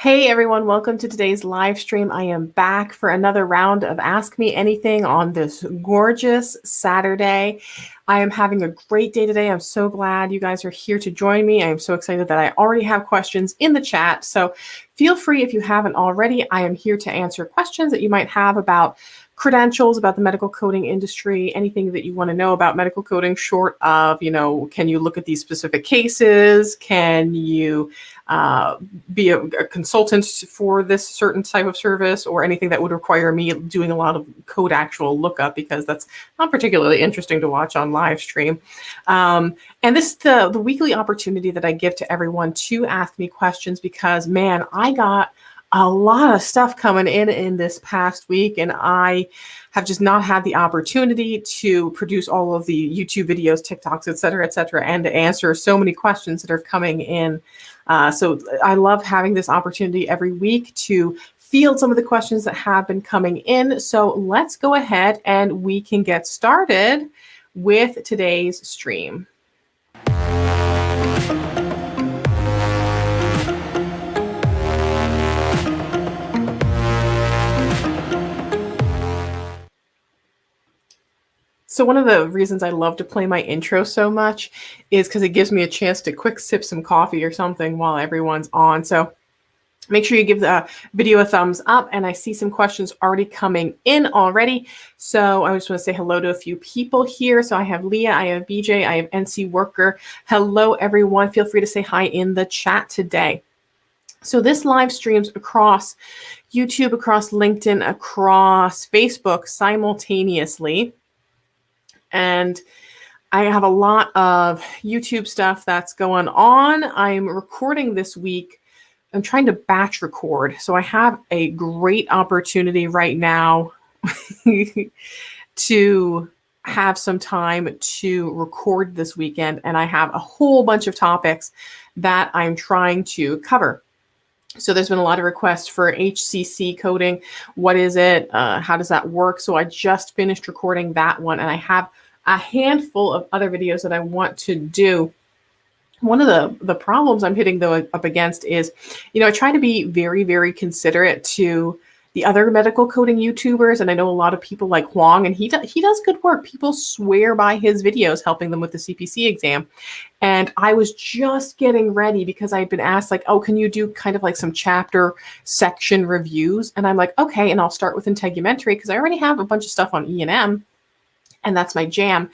Hey everyone, welcome to today's live stream. I am back for another round of Ask Me Anything on this gorgeous Saturday. I am having a great day today. I'm so glad you guys are here to join me. I am so excited that I already have questions in the chat. So feel free if you haven't already. I am here to answer questions that you might have about credentials, about the medical coding industry, anything that you want to know about medical coding short of, can you look at these specific cases? Can you be a consultant for this certain type of service, or anything that would require me doing a lot of code actual lookup, because that's not particularly interesting to watch on live stream. And this is the weekly opportunity that I give to everyone to ask me questions, because man, I got a lot of stuff coming in this past week, and I have just not had the opportunity to produce all of the YouTube videos, TikToks, et cetera, and to answer so many questions that are coming in. So I love having this opportunity every week to field some of the questions that have been coming in. So let's go ahead and we can get started with today's stream. So one of the reasons I love to play my intro so much is because it gives me a chance to quick sip some coffee or something while everyone's on. So make sure you give the video a thumbs up, and I see some questions already coming in already. So I just want to say hello to a few people here. So I have Leah, I have BJ, I have NC Worker. Hello, everyone. Feel free to say hi in the chat today. So this live streams across YouTube, across LinkedIn, across Facebook simultaneously. And I have a lot of YouTube stuff that's going on. I'm recording this week. I'm trying to batch record. So I have a great opportunity right now to have some time to record this weekend. And I have a whole bunch of topics that I'm trying to cover. So there's been a lot of requests for HCC coding. What is it? How does that work? So I just finished recording that one, and I have a handful of other videos that I want to do. One of the problems I'm hitting though up against is, I try to be very, very considerate to the other medical coding YouTubers. And I know a lot of people like Huang, and he does good work. People swear by his videos helping them with the CPC exam. And I was just getting ready because I had been asked, like, oh, can you do kind of like some chapter section reviews? And I'm like, okay, and I'll start with integumentary because I already have a bunch of stuff on E&M. And that's my jam.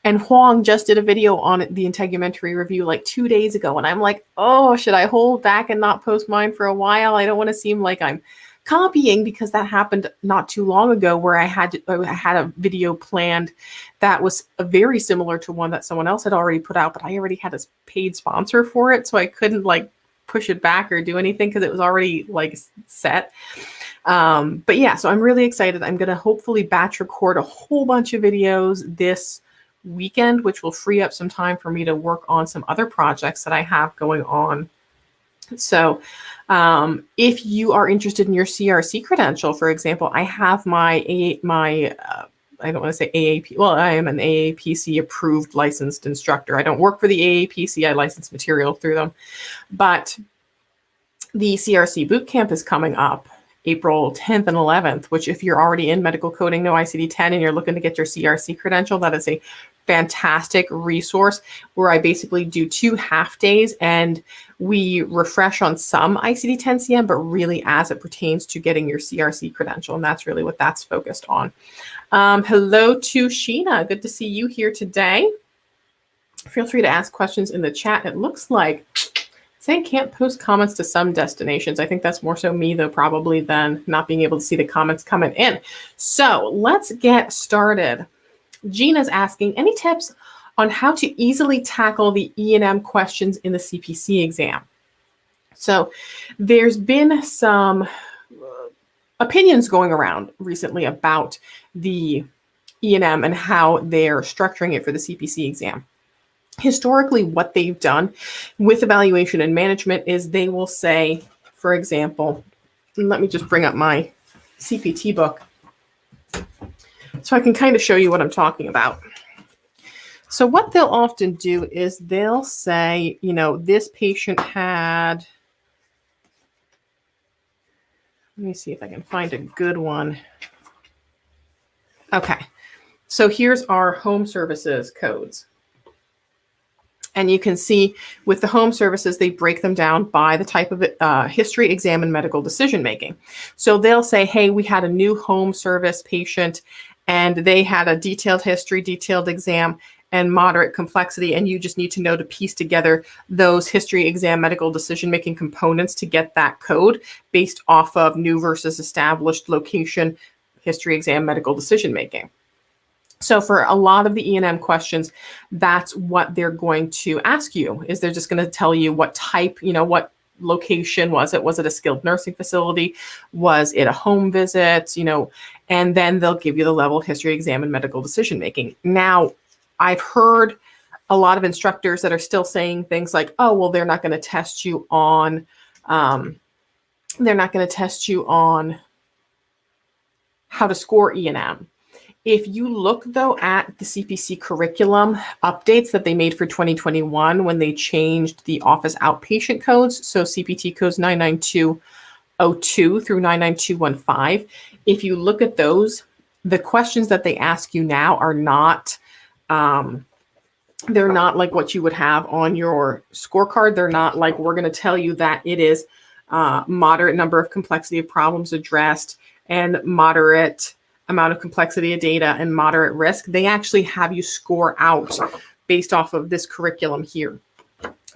And Huang just did a video on the integumentary review like 2 days ago. And I'm like, oh, should I hold back and not post mine for a while? I don't want to seem like I'm copying, because that happened not too long ago where I had a video planned that was very similar to one that someone else had already put out, but I already had a paid sponsor for it. So I couldn't like push it back or do anything because it was already like set. But yeah, so I'm really excited. I'm going to hopefully batch record a whole bunch of videos this weekend, which will free up some time for me to work on some other projects that I have going on. So if you are interested in your CRC credential, for example, I have I don't want to say AAP. Well, I am an AAPC approved licensed instructor. I don't work for the AAPC. I license material through them. But the CRC bootcamp is coming up April 10th and 11th, which if you're already in medical coding, no ICD-10, and you're looking to get your CRC credential, that is a fantastic resource where I basically do 2 half days and we refresh on some ICD-10 CM, but really as it pertains to getting your CRC credential. And that's really what that's focused on. Hello to Sheena. Good to see you here today. Feel free to ask questions in the chat. It looks like saying can't post comments to some destinations. I think that's more so me, though, probably, than not being able to see the comments coming in. So let's get started. Gina's asking, any tips on how to easily tackle the E&M questions in the CPC exam? So there's been some opinions going around recently about the E&M and how they're structuring it for the CPC exam. Historically, what they've done with evaluation and management is they will say, for example, let me just bring up my CPT book so I can kind of show you what I'm talking about. So what they'll often do is they'll say, this patient had Let me see if I can find a good one. Okay, so here's our home services codes. And you can see with the home services, they break them down by the type of history, exam, and medical decision making. So they'll say, hey, we had a new home service patient and they had a detailed history, detailed exam, and moderate complexity. And you just need to know to piece together those history, exam, medical decision making components to get that code based off of new versus established location, history, exam, medical decision making. So for a lot of the E&M questions, that's what they're going to ask you, is they're just going to tell you what type, what location was it? Was it a skilled nursing facility? Was it a home visit? And then they'll give you the level of history, exam, and medical decision making. Now, I've heard a lot of instructors that are still saying things like, oh, well, they're not going to test you on, how to score E&M. If you look, though, at the CPC curriculum updates that they made for 2021 when they changed the office outpatient codes, so CPT codes 99202 through 99215, if you look at those, the questions that they ask you now are not, they're not like what you would have on your scorecard. They're not like, we're going to tell you that it is moderate number of complexity of problems addressed and moderate amount of complexity of data and moderate risk. They actually have you score out based off of this curriculum here.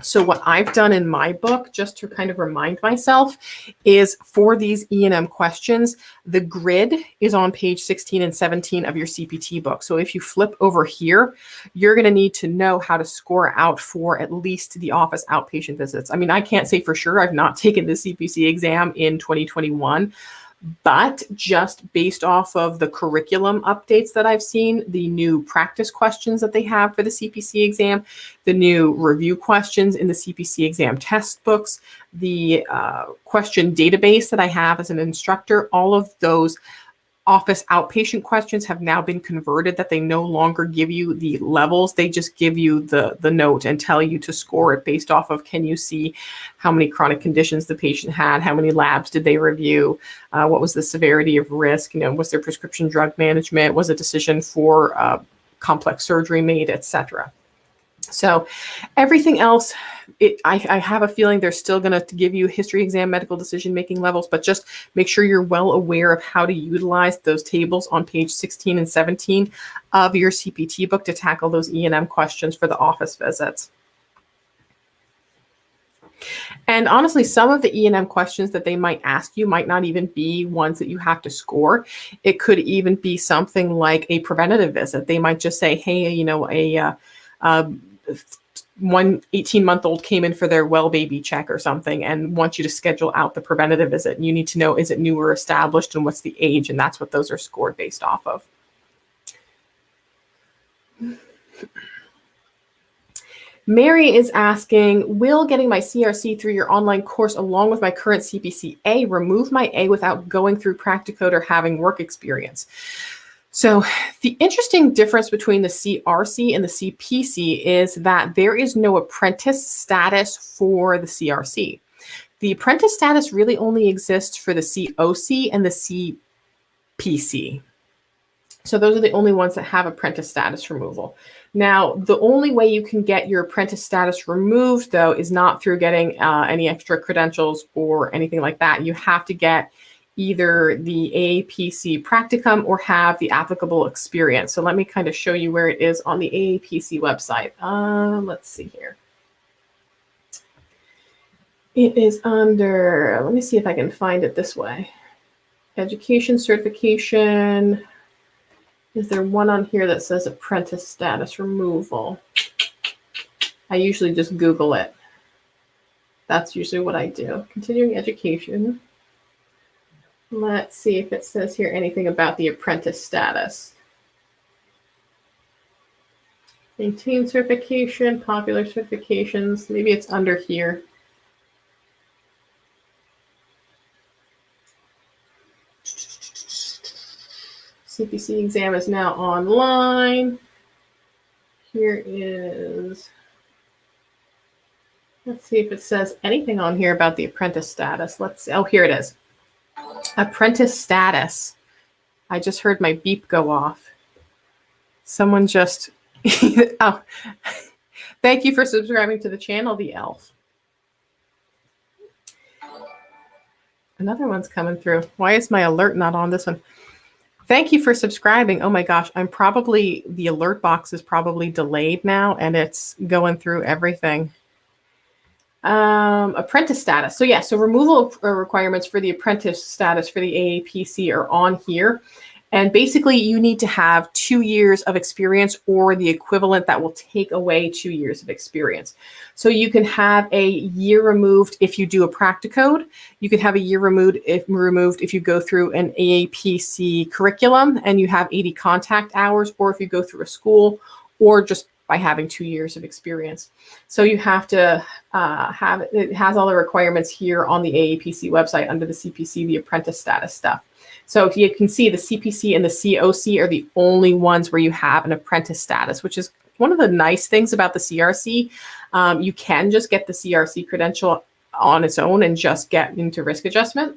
So what I've done in my book, just to kind of remind myself, is for these E&M questions, the grid is on page 16 and 17 of your CPT book. So if you flip over here, you're going to need to know how to score out for at least the office outpatient visits. I mean, I can't say for sure. I've not taken the CPC exam in 2021. But just based off of the curriculum updates that I've seen, the new practice questions that they have for the CPC exam, the new review questions in the CPC exam test books, the question database that I have as an instructor, all of those office outpatient questions have now been converted, that they no longer give you the levels. They just give you the note and tell you to score it based off of, can you see how many chronic conditions the patient had, how many labs did they review, what was the severity of risk, was there prescription drug management, was a decision for complex surgery made, etc. So everything else, I have a feeling they're still going to give you history, exam, medical decision-making levels, but just make sure you're well aware of how to utilize those tables on page 16 and 17 of your CPT book to tackle those E&M questions for the office visits. And honestly, some of the E&M questions that they might ask you might not even be ones that you have to score. It could even be something like a preventative visit. They might just say, hey, one 18-month-old came in for their well baby check or something and want you to schedule out the preventative visit. And you need to know, is it new or established and what's the age? And that's what those are scored based off of. Mary is asking, will getting my CRC through your online course along with my current CPCA remove my A without going through Practicode or having work experience? So the interesting difference between the CRC and the CPC is that there is no apprentice status for the CRC. The apprentice status really only exists for the COC and the CPC. So those are the only ones that have apprentice status removal. Now, the only way you can get your apprentice status removed, though, is not through getting any extra credentials or anything like that. You have to get either the AAPC practicum or have the applicable experience. So let me kind of show you where it is on the AAPC website. Let's see here. It is under, let me see if I can find it this way. Education certification. Is there one on here that says apprentice status removal? I usually just Google it. That's usually what I do. Continuing education. Let's see if it says here anything about the apprentice status. Maintain certification, popular certifications. Maybe it's under here. CPC exam is now online. Here is, let's see if it says anything on here about the apprentice status. Let's see. Oh, here it is. Apprentice status. I just heard my beep go off. Someone just, oh, thank you for subscribing to the channel, the elf. Another one's coming through. Why is my alert not on this one? Thank you for subscribing. Oh my gosh, the alert box is probably delayed now and it's going through everything. Apprentice status. So yeah, so removal requirements for the apprentice status for the AAPC are on here. And basically you need to have 2 years of experience or the equivalent that will take away 2 years of experience. So you can have a year removed if you do a practicode. You can have a year removed if you go through an AAPC curriculum and you have 80 contact hours, or if you go through a school, or just by having 2 years of experience. So you have to it has all the requirements here on the AAPC website under the CPC, the apprentice status stuff. So you can see the CPC and the COC are the only ones where you have an apprentice status, which is one of the nice things about the CRC. You can just get the CRC credential on its own and just get into risk adjustment,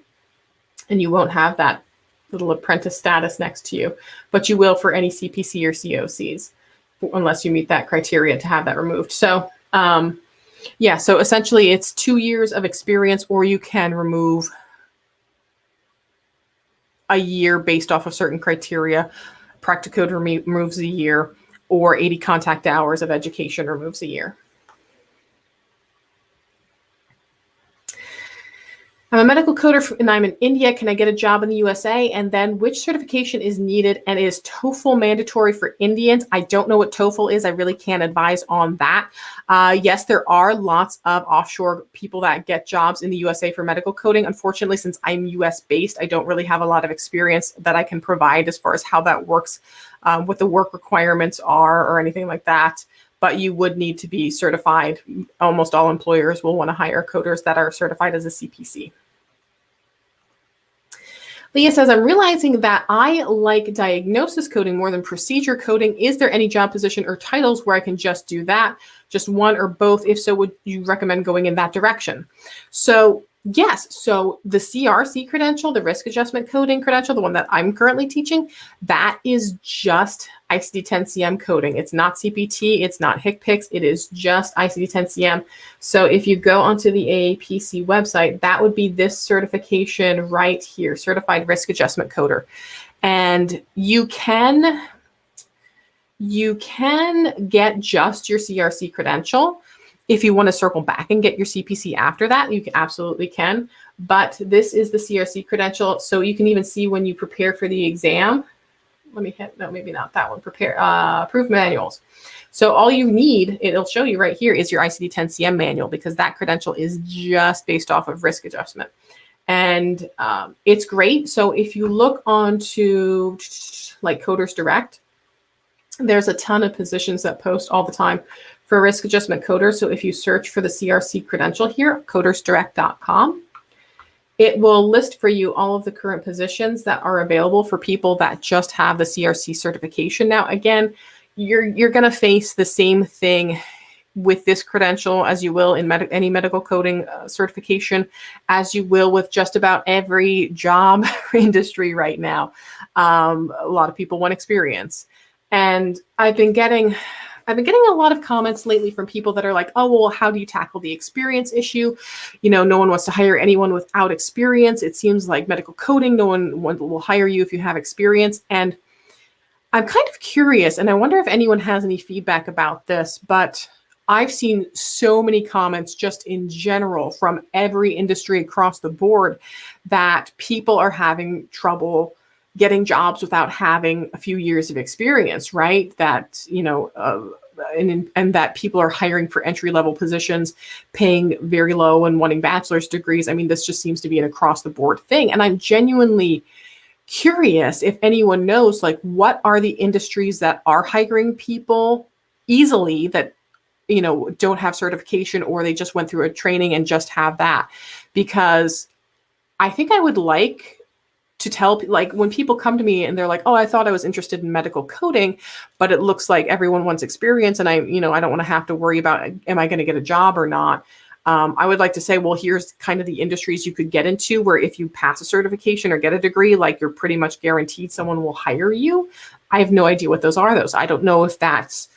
and you won't have that little apprentice status next to you, but you will for any CPC or COCs, unless you meet that criteria to have that removed. So yeah, so essentially it's 2 years of experience, or you can remove a year based off of certain criteria. Practicode removes a year, or 80 contact hours of education removes a year. I'm a medical coder and I'm in India. Can I get a job in the USA? And then which certification is needed, and is TOEFL mandatory for Indians? I don't know what TOEFL is. I really can't advise on that. Yes, there are lots of offshore people that get jobs in the USA for medical coding. Unfortunately, since I'm US based, I don't really have a lot of experience that I can provide as far as how that works, what the work requirements are or anything like that. But you would need to be certified. Almost all employers will want to hire coders that are certified as a CPC. Leah says, I'm realizing that I like diagnosis coding more than procedure coding. Is there any job position or titles where I can just do that? Just one or both? If so, would you recommend going in that direction? So yes, so the CRC credential, the risk adjustment coding credential, the one that I'm currently teaching, that is just ICD-10-CM coding. It's not CPT, it's not HCPCS, it is just ICD-10-CM. So if you go onto the AAPC website, that would be this certification right here, Certified Risk Adjustment Coder. And you can get just your CRC credential. If you want to circle back and get your CPC after that, you absolutely can. But this is the CRC credential. So you can even see when you prepare for the exam. Let me hit, no, maybe not that one. Prepare, approved manuals. So all you need, it'll show you right here, is your ICD-10-CM manual, because that credential is just based off of risk adjustment. And it's great. So if you look onto like Coders Direct, there's a ton of positions that post all the time for risk adjustment coders. So if you search for the CRC credential here, codersdirect.com, it will list for you all of the current positions that are available for people that just have the CRC certification. Now, again, you're going to face the same thing with this credential as you will in any medical coding certification, as you will with just about every job industry right now. A lot of people want experience. And I've been getting a lot of comments lately from people that are like, oh, well, how do you tackle the experience issue? You know, no one wants to hire anyone without experience. It seems like medical coding, no one will hire you if you have experience. And I'm kind of curious, and I wonder if anyone has any feedback about this, but I've seen so many comments just in general from every industry across the board that people are having trouble getting jobs without having a few years of experience, right? That, you know, and that people are hiring for entry-level positions, paying very low and wanting bachelor's degrees. I mean, this just seems to be an across-the-board thing. And I'm genuinely curious if anyone knows, like, what are the industries that are hiring people easily that, you know, don't have certification, or they just went through a training and just have that? Because I think I would like to tell, like, when people come to me and they're like, oh, I thought I was interested in medical coding, but it looks like everyone wants experience, and I don't want to have to worry about, am I going to get a job or not? I would like to say, well, here's kind of the industries you could get into where if you pass a certification or get a degree, like you're pretty much guaranteed someone will hire you. I have no idea what those are. I don't know if that's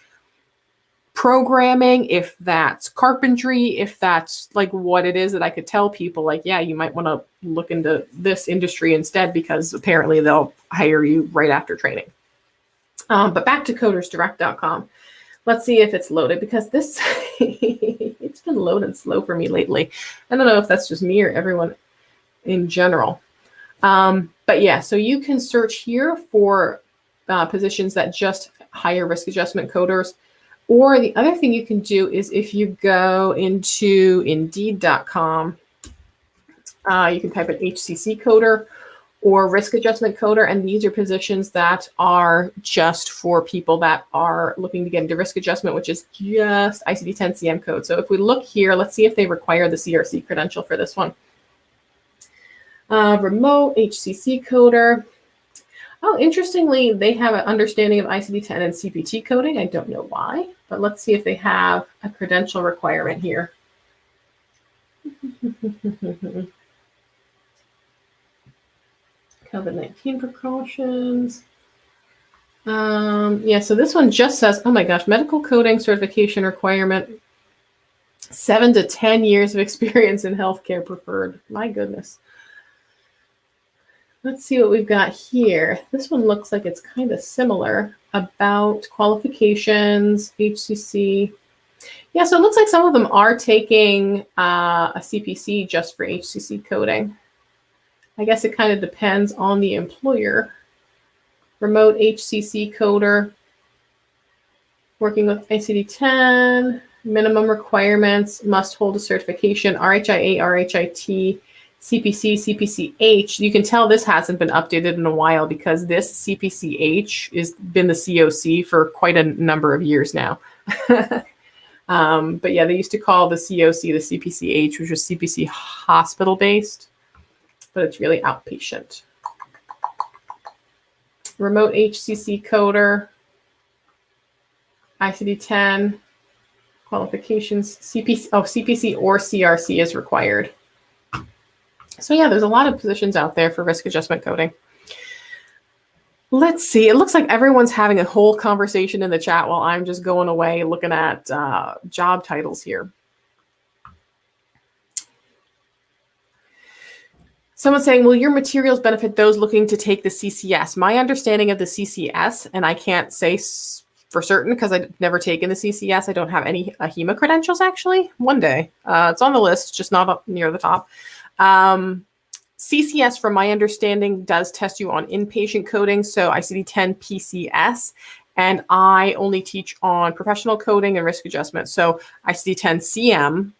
programming, if that's carpentry, if that's like what it is that I could tell people like, yeah, you might want to look into this industry instead because apparently they'll hire you right after training. But back to codersdirect.com. Let's see if it's loaded because this, it's been loading slow for me lately. I don't know if that's just me or everyone in general. But yeah, so you can search here for positions that just hire risk adjustment coders. Or the other thing you can do is if you go into indeed.com, you can type in HCC coder or risk adjustment coder. And these are positions that are just for people that are looking to get into risk adjustment, which is just ICD-10 CM code. So if we look here, let's see if they require the CRC credential for this one. Remote HCC coder. Oh, interestingly, they have an understanding of ICD-10 and CPT coding. I don't know why, but let's see if they have a credential requirement here. COVID-19 precautions. Yeah, so this one just says, oh my gosh, medical coding certification requirement, 7 to 10 years of experience in healthcare preferred. My goodness. Let's see what we've got here. This one looks like it's kind of similar. About qualifications, HCC. Yeah, so it looks like some of them are taking a CPC just for HCC coding. I guess it kind of depends on the employer. Remote HCC coder, working with ICD-10, minimum requirements, must hold a certification, RHIA, RHIT, CPC, CPCH. You can tell this hasn't been updated in a while because this CPCH has been the COC for quite a number of years now. But yeah, they used to call the COC the CPCH, which was CPC hospital based, but it's really outpatient. Remote HCC coder, ICD-10, qualifications, CPC or CRC is required. So yeah, there's a lot of positions out there for risk adjustment coding. Let's see. It looks like everyone's having a whole conversation in the chat while I'm just going away looking at job titles here. Someone's saying, will your materials benefit those looking to take the CCS? My understanding of the CCS, and I can't say for certain because I've never taken the CCS. I don't have any HEMA credentials, actually. One day. It's on the list, just not up near the top. CCS, from my understanding, does test you on inpatient coding, so ICD-10 PCS, and I only teach on professional coding and risk adjustment, so ICD-10 CM,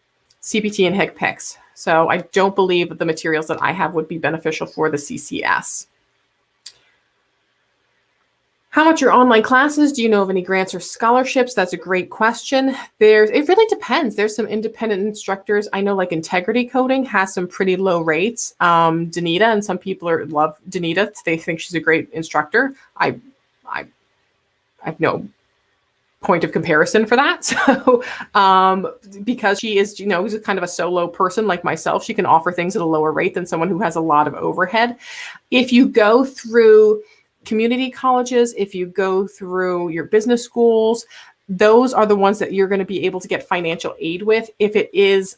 CPT, and HCPCS. So I don't believe that the materials that I have would be beneficial for the CCS. How much are online classes? Do you know of any grants or scholarships? That's a great question. It really depends. There's some independent instructors. I know like Integrity Coding has some pretty low rates. Danita, and some people love Danita. They think she's a great instructor. I have no point of comparison for that. So because she is, is kind of a solo person like myself, she can offer things at a lower rate than someone who has a lot of overhead. If you go through community colleges, if you go through your business schools, those are the ones that you're going to be able to get financial aid with if it is,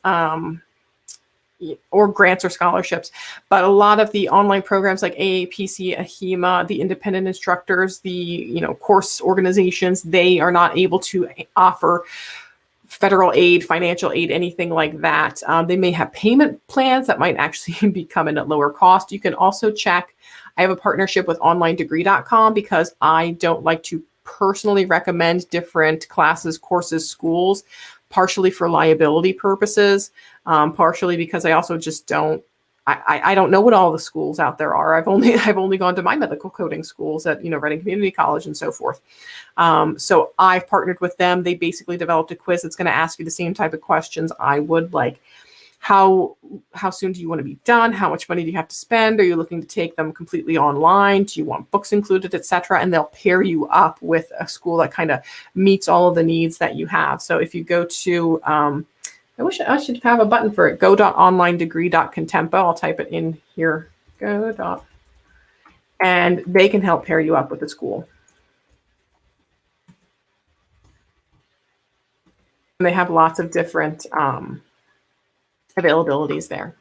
or grants or scholarships. But a lot of the online programs like AAPC, AHEMA, the independent instructors, the course organizations, they are not able to offer federal aid, financial aid, anything like that. They may have payment plans that might actually be coming at lower cost. You can also check. I have a partnership with onlinedegree.com because I don't like to personally recommend different classes, courses, schools, partially for liability purposes, partially because I also just I don't know what all the schools out there are. I've only gone to my medical coding schools at Reading Community College and so forth. So I've partnered with them. They basically developed a quiz that's going to ask you the same type of questions I would, like how soon do you want to be done? How much money do you have to spend? Are you looking to take them completely online? Do you want books included, etc.? And they'll pair you up with a school that kind of meets all of the needs that you have. So if you go to I wish I should have a button for it. Go.onlinedegree.contempo. I'll type it in here. Go. And they can help pair you up with a school. And they have lots of different availabilities there.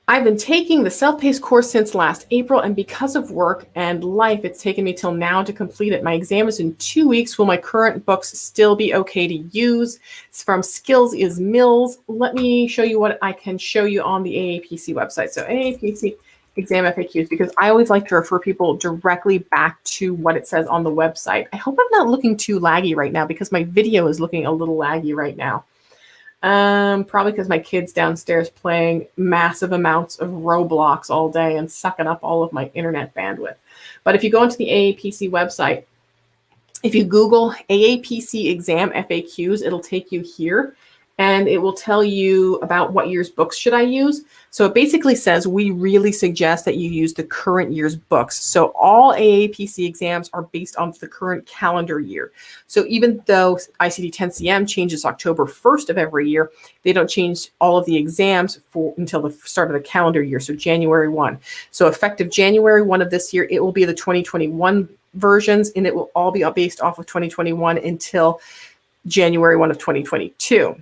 I've been taking the self-paced course since last April, and because of work and life, it's taken me till now to complete it. My exam is in 2 weeks. Will my current books still be okay to use? It's from Skills is Mills. Let me show you what I can show you on the AAPC website. So AAPC exam FAQs, because I always like to refer people directly back to what it says on the website. I hope I'm not looking too laggy right now, because my video is looking a little laggy right now. Probably because my kid's downstairs playing massive amounts of Roblox all day and sucking up all of my internet bandwidth. But if you go into the AAPC website, if you Google AAPC exam FAQs, it'll take you here, and it will tell you about what year's books should I use. So it basically says we really suggest that you use the current year's books. So all AAPC exams are based on the current calendar year. So even though ICD-10-CM changes October 1st of every year, they don't change all of the exams until the start of the calendar year, so January 1. So effective January 1 of this year, it will be the 2021 versions, and it will all be based off of 2021 until January 1 of 2022.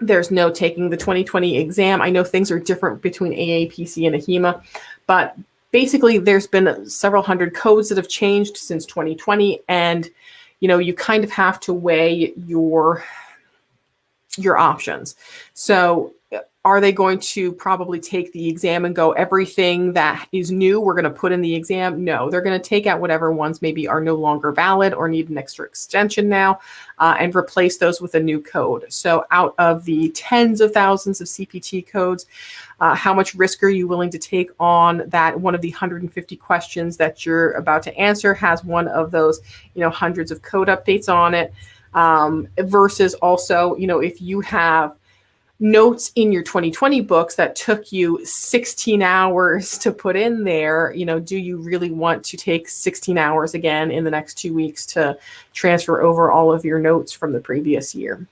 There's no taking the 2020 exam. I know things are different between AAPC and AHEMA, but basically there's been several hundred codes that have changed since 2020, and you kind of have to weigh your options. So are they going to probably take the exam and go, everything that is new, we're going to put in the exam? No, they're going to take out whatever ones maybe are no longer valid or need an extra extension now, and replace those with a new code. So out of the tens of thousands of CPT codes, how much risk are you willing to take on that? One of the 150 questions that you're about to answer has one of those, hundreds of code updates on it, versus also, if you have notes in your 2020 books that took you 16 hours to put in there, do you really want to take 16 hours again in the next 2 weeks to transfer over all of your notes from the previous year?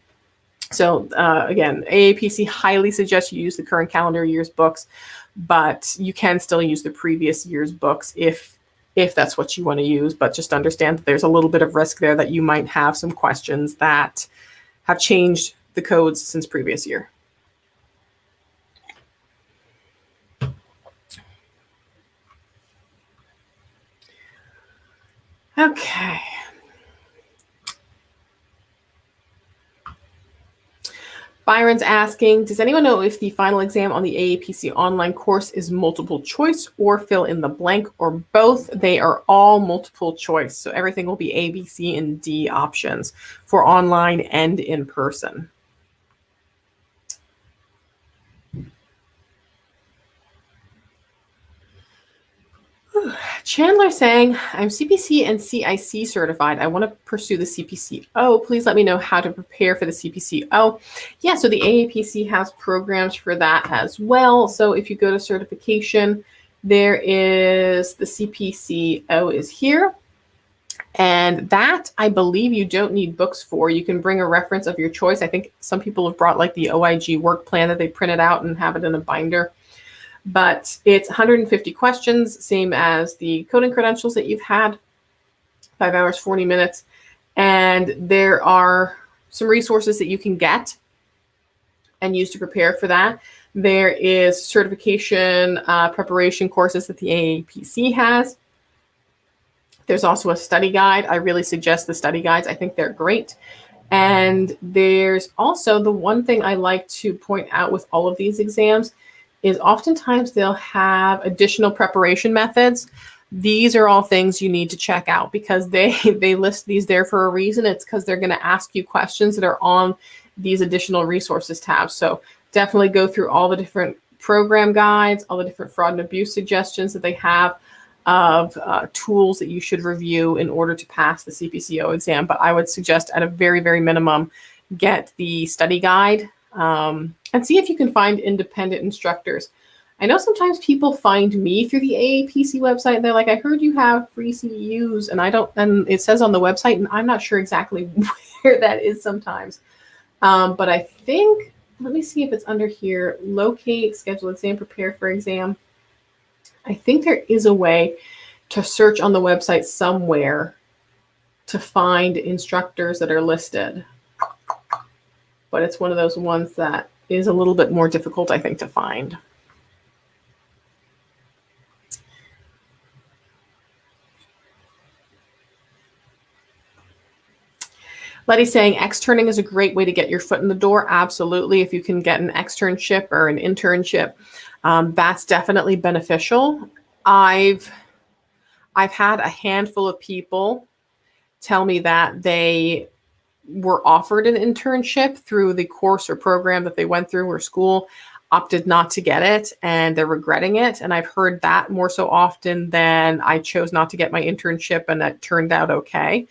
So again, AAPC highly suggests you use the current calendar year's books, but you can still use the previous year's books if that's what you want to use. But just understand that there's a little bit of risk there that you might have some questions that have changed the codes since previous year. Okay. Byron's asking, does anyone know if the final exam on the AAPC online course is multiple choice or fill in the blank, or both? They are all multiple choice. So everything will be A, B, C, and D options for online and in person. Chandler saying, I'm CPC and CIC certified. I want to pursue the CPCO. Please let me know how to prepare for the CPCO. Yeah, so the AAPC has programs for that as well. So if you go to certification, there is the CPCO is here. And that, I believe, you don't need books for. You can bring a reference of your choice. I think some people have brought like the OIG work plan that they printed out and have it in a binder. But it's 150 questions, same as the coding credentials that you've had, 5 hours, 40 minutes. And there are some resources that you can get and use to prepare for that. There is certification preparation courses that the AAPC has. There's also a study guide. I really suggest the study guides. I think they're great. And there's also the one thing I like to point out with all of these exams is oftentimes they'll have additional preparation methods. These are all things you need to check out because they list these there for a reason. It's because they're going to ask you questions that are on these additional resources tabs. So definitely go through all the different program guides, all the different fraud and abuse suggestions that they have of tools that you should review in order to pass the CPCO exam. But I would suggest at a very, very minimum, get the study guide and see if you can find independent instructors. I know sometimes people find me through the AAPC website and they're like, I heard you have free CEUs, and it says on the website, and I'm not sure exactly where that is sometimes. But I think, let me see if it's under here, locate, schedule exam, prepare for exam. I think there is a way to search on the website somewhere to find instructors that are listed. But it's one of those ones that is a little bit more difficult, I think, to find. Letty's saying externing is a great way to get your foot in the door. Absolutely. If you can get an externship or an internship, that's definitely beneficial. I've had a handful of people tell me that they were offered an internship through the course or program that they went through, or school, opted not to get it, and they're regretting it. And I've heard that more so often than I chose not to get my internship and that turned out okay.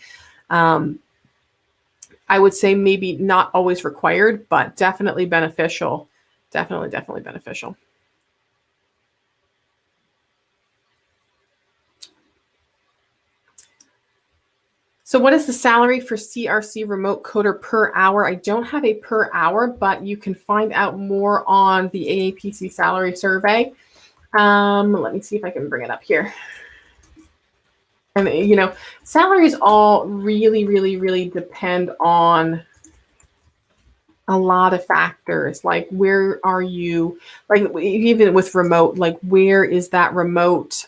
I would say maybe not always required, but definitely beneficial. Definitely beneficial. So what is the salary for CRC remote coder per hour? I don't have a per hour, but you can find out more on the AAPC salary survey. Let me see if I can bring it up here. And, you know, salaries all really depend on a lot of factors. Like, where are you, like, even with remote, like, where is that remote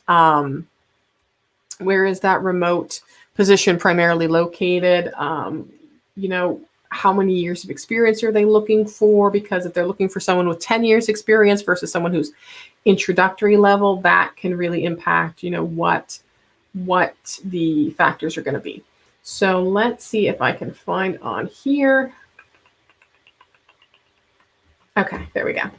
position primarily located? You know, how many years of experience are they looking for? Because if they're looking for someone with 10 years experience versus someone who's introductory level, that can really impact, you know, what the factors are going to be. So let's see if I can find on here. Okay, there we go.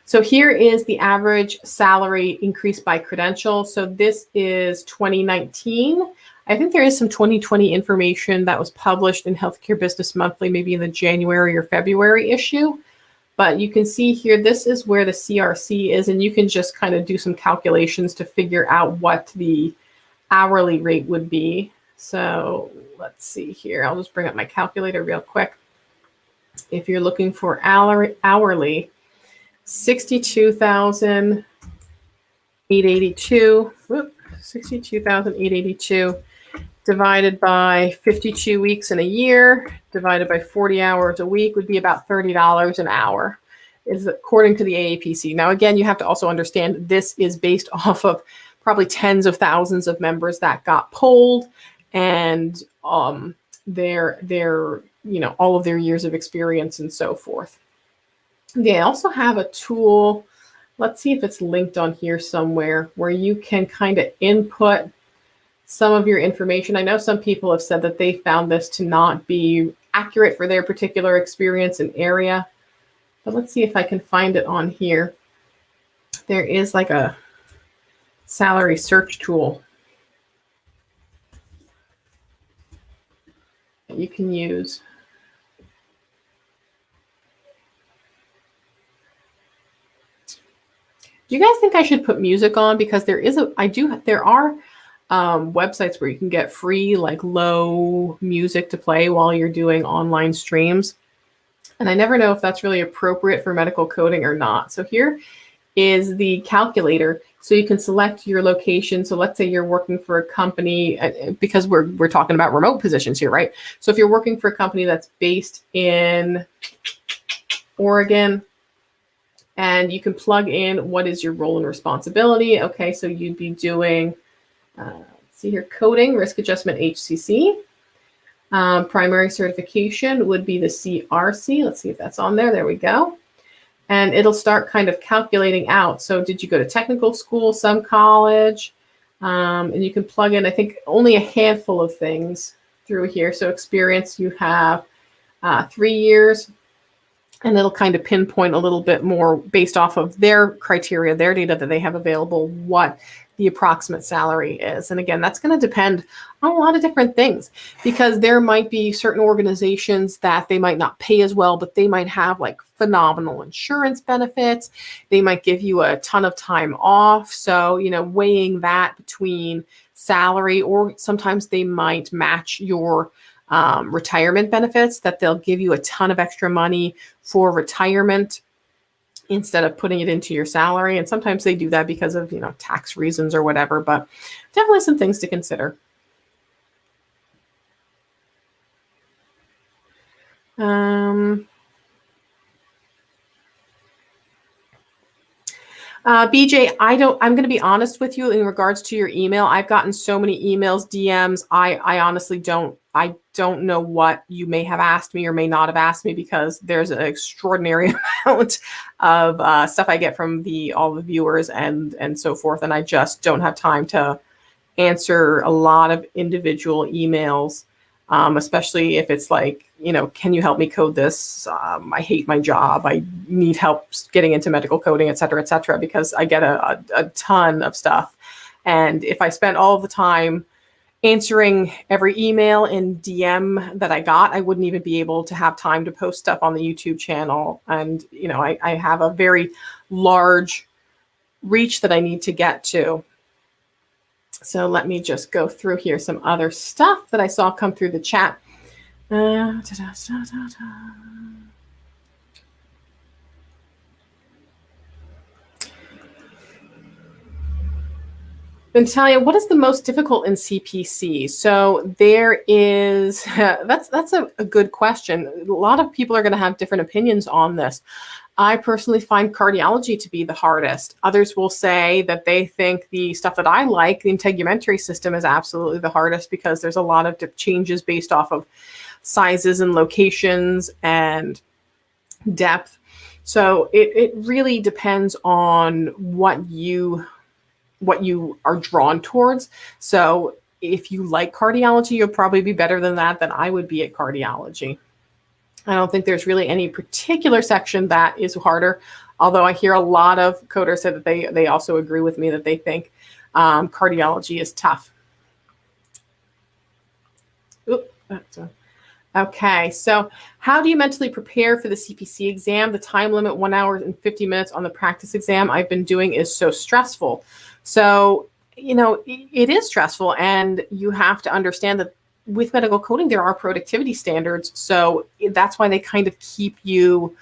So here is the average salary increase by credential. So this is 2019. I think there is some 2020 information that was published in Healthcare Business Monthly, maybe in the January or February issue. But you can see here, this is where the CRC is, and you can just kind of do some calculations to figure out what the hourly rate would be. So let's see here. I'll just bring up my calculator real quick. If you're looking for hourly, 62,882. 62,882 divided by 52 weeks in a year, divided by 40 hours a week, would be about $30 an hour, is according to the AAPC. Now, again, you have to also understand this is based off of probably tens of thousands of members that got polled, and their you know, all of their years of experience and so forth. They also have a tool, let's see if it's linked on here somewhere, where you can kind of input some of your information. I know some people have said that they found this to not be accurate for their particular experience and area, but let's see if I can find it on here. There is like a salary search tool that you can use. Do you guys think I should put music on? Because there are websites where you can get free, like, low music to play while you're doing online streams. And I never know if that's really appropriate for medical coding or not. So here is the calculator. So you can select your location. So let's say you're working for a company, because we're talking about remote positions here, right? So if you're working for a company that's based in Oregon, and you can plug in what is your role and responsibility. Okay, so you'd be doing, let's see here, coding, risk adjustment, HCC. Primary certification would be the CRC. Let's see if that's on there. There we go. And it'll start kind of calculating out. So did you go to technical school, some college? And you can plug in, I think, only a handful of things through here. So experience, you have 3 years. And it'll kind of pinpoint a little bit more based off of their criteria, their data that they have available, what the approximate salary is. And again, that's going to depend on a lot of different things, because there might be certain organizations that they might not pay as well, but they might have like phenomenal insurance benefits. They might give you a ton of time off. So, weighing that between salary, or sometimes they might match your retirement benefits, that they'll give you a ton of extra money for retirement instead of putting it into your salary. And sometimes they do that because of, tax reasons or whatever, but definitely some things to consider. BJ, I'm going to be honest with you in regards to your email. I've gotten so many emails, DMs. I honestly don't know what you may have asked me or may not have asked me, because there's an extraordinary amount of stuff I get from all the viewers and so forth. And I just don't have time to answer a lot of individual emails, especially if it's like, can you help me code this? I hate my job. I need help getting into medical coding, et cetera, because I get a ton of stuff. And if I spent all the time answering every email and DM that I got, I wouldn't even be able to have time to post stuff on the YouTube channel. And, I have a very large reach that I need to get to. So let me just go through here some other stuff that I saw come through the chat. Natalia, what is the most difficult in CPC? So there is, that's a good question. A lot of people are going to have different opinions on this. I personally find cardiology to be the hardest. Others will say that they think the stuff that I like, the integumentary system, is absolutely the hardest, because there's a lot of changes based off of sizes and locations and depth. So it really depends on what you are drawn towards. So if you like cardiology, you'll probably be better than I would be at cardiology. I don't think there's really any particular section that is harder, although I hear a lot of coders say that they also agree with me that they think cardiology is tough. Okay, so how do you mentally prepare for the CPC exam? The time limit, 1 hour and 50 minutes on the practice exam I've been doing is so stressful. So, it is stressful, and you have to understand that with medical coding, there are productivity standards. So that's why they kind of keep you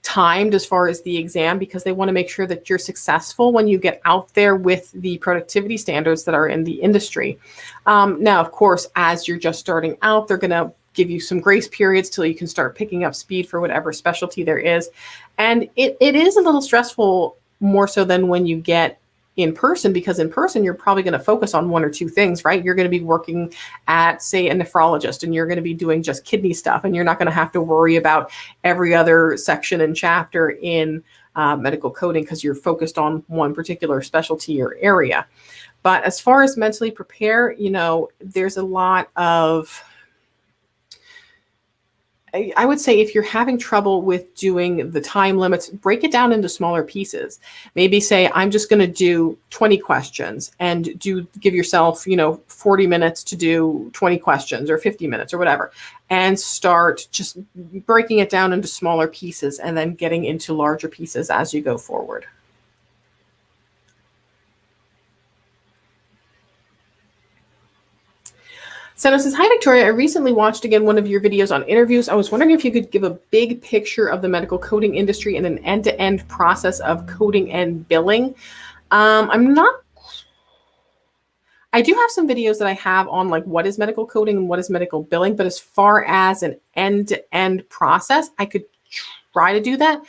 timed as far as the exam, because they want to make sure that you're successful when you get out there with the productivity standards that are in the industry. Now, of course, as you're just starting out, they're going to give you some grace periods till you can start picking up speed for whatever specialty there is. And it is a little stressful, more so than when you get in person, because in person, you're probably going to focus on one or two things, right? You're going to be working at, say, a nephrologist, and you're going to be doing just kidney stuff, and you're not going to have to worry about every other section and chapter in medical coding, because you're focused on one particular specialty or area. But as far as mentally prepare, there's a lot of, I would say, if you're having trouble with doing the time limits, break it down into smaller pieces. Maybe say, I'm just going to do 20 questions, and give yourself, 40 minutes to do 20 questions, or 50 minutes or whatever, and start just breaking it down into smaller pieces and then getting into larger pieces as you go forward. Senna says, hi, Victoria. I recently watched again one of your videos on interviews. I was wondering if you could give a big picture of the medical coding industry and an end-to-end process of coding and billing. I do have some videos that I have on like what is medical coding and what is medical billing, but as far as an end-to-end process, I could try to do that.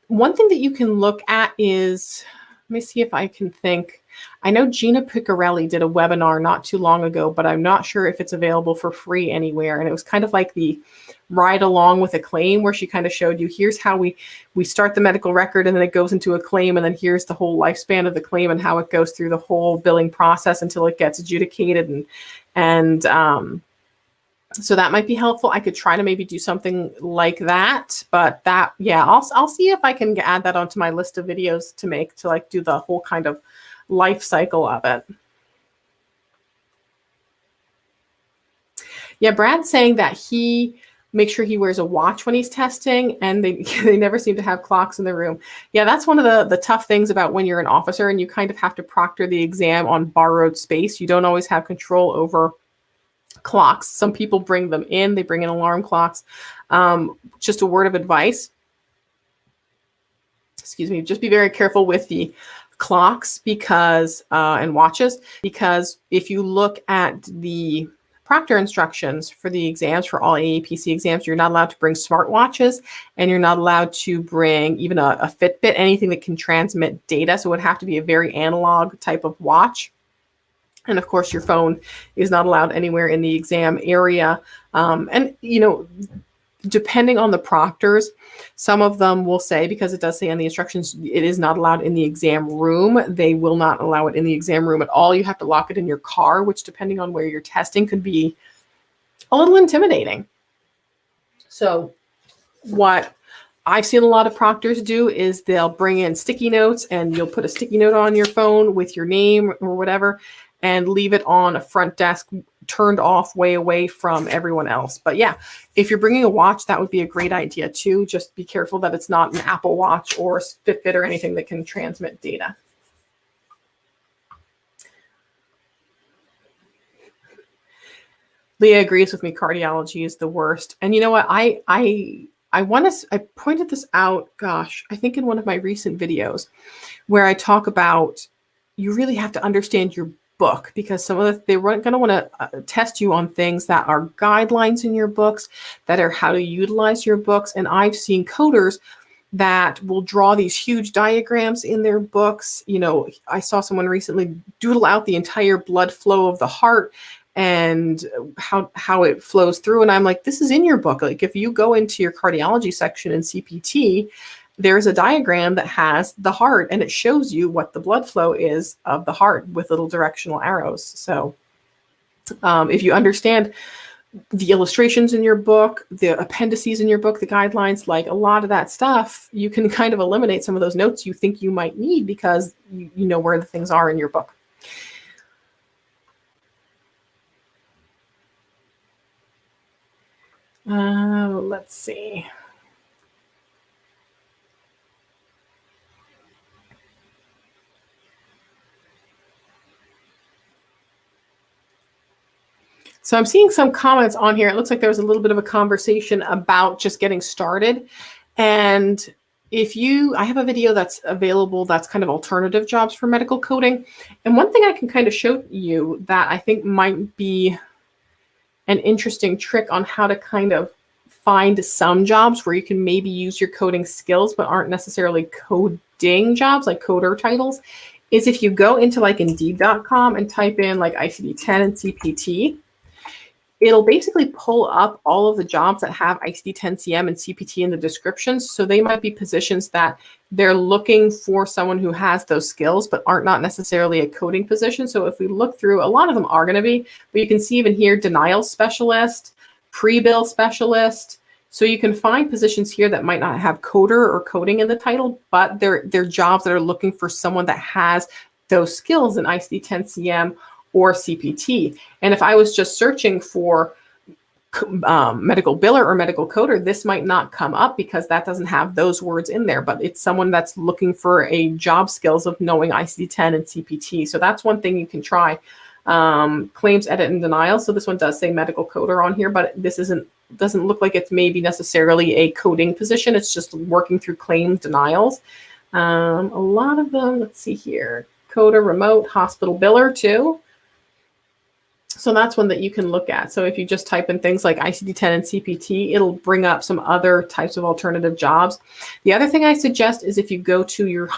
One thing that you can look at is, let me see if I can think. I know Gina Piccarelli did a webinar not too long ago, but I'm not sure if it's available for free anywhere. And it was kind of like the ride along with a claim, where she kind of showed you, here's how we start the medical record, and then it goes into a claim, and then here's the whole lifespan of the claim and how it goes through the whole billing process until it gets adjudicated. And so that might be helpful. I could try to maybe do something like that, but I'll see if I can add that onto my list of videos to make, to like do the whole kind of life cycle of it. Yeah, Brad's saying that he makes sure he wears a watch when he's testing, and they never seem to have clocks in the room. Yeah, that's one of the tough things about when you're an officer and you kind of have to proctor the exam on borrowed space. You don't always have control over clocks. Some people bring them in. They bring in alarm clocks. Just a word of advice. Excuse me. Just be very careful with the clocks because and watches, because if you look at the proctor instructions for the exams, for all AAPC exams, you're not allowed to bring smartwatches, and you're not allowed to bring even a Fitbit, anything that can transmit data. So it would have to be a very analog type of watch. And of course, your phone is not allowed anywhere in the exam area. And, you know, depending on the proctors, some of them will say, because it does say on the instructions, it is not allowed in the exam room. They will not allow it in the exam room at all. You have to lock it in your car, which depending on where you're testing could be a little intimidating. So what I've seen a lot of proctors do is they'll bring in sticky notes, and you'll put a sticky note on your phone with your name or whatever, and leave it on a front desk turned off way away from everyone else. But yeah, if you're bringing a watch, that would be a great idea too. Just be careful that it's not an Apple Watch or Fitbit or anything that can transmit data. Leah agrees with me. Cardiology is the worst. And you know what? I pointed this out, gosh, I think in one of my recent videos where I talk about you really have to understand your book, because some of they're going to want to test you on things that are guidelines in your books, that are how to utilize your books. And I've seen coders that will draw these huge diagrams in their books. You know, I saw someone recently doodle out the entire blood flow of the heart and how it flows through. And I'm like, this is in your book. Like if you go into your cardiology section in CPT, there's a diagram that has the heart, and it shows you what the blood flow is of the heart with little directional arrows. So if you understand the illustrations in your book, the appendices in your book, the guidelines, like a lot of that stuff, you can kind of eliminate some of those notes you think you might need because you know where the things are in your book. Let's see. So I'm seeing some comments on here. It looks like there was a little bit of a conversation about just getting started. And I have a video that's available that's kind of alternative jobs for medical coding. And one thing I can kind of show you that I think might be an interesting trick on how to kind of find some jobs where you can maybe use your coding skills but aren't necessarily coding jobs, like coder titles, is if you go into like Indeed.com and type in like ICD-10 and CPT, it'll basically pull up all of the jobs that have ICD-10-CM and CPT in the descriptions. So they might be positions that they're looking for someone who has those skills, but aren't not necessarily a coding position. So if we look through, a lot of them are going to be, but you can see even here, denial specialist, pre-bill specialist. So you can find positions here that might not have coder or coding in the title, but they're jobs that are looking for someone that has those skills in ICD-10-CM or CPT. And if I was just searching for medical biller or medical coder, this might not come up because that doesn't have those words in there, but it's someone that's looking for a job skills of knowing ICD-10 and CPT. So that's one thing you can try. Claims edit and denial. So this one does say medical coder on here, but this doesn't look like it's maybe necessarily a coding position. It's just working through claims denials. A lot of them, let's see here, coder, remote, hospital biller too. So that's one that you can look at. So if you just type in things like ICD-10 and CPT, it'll bring up some other types of alternative jobs. The other thing I suggest is if you go to your,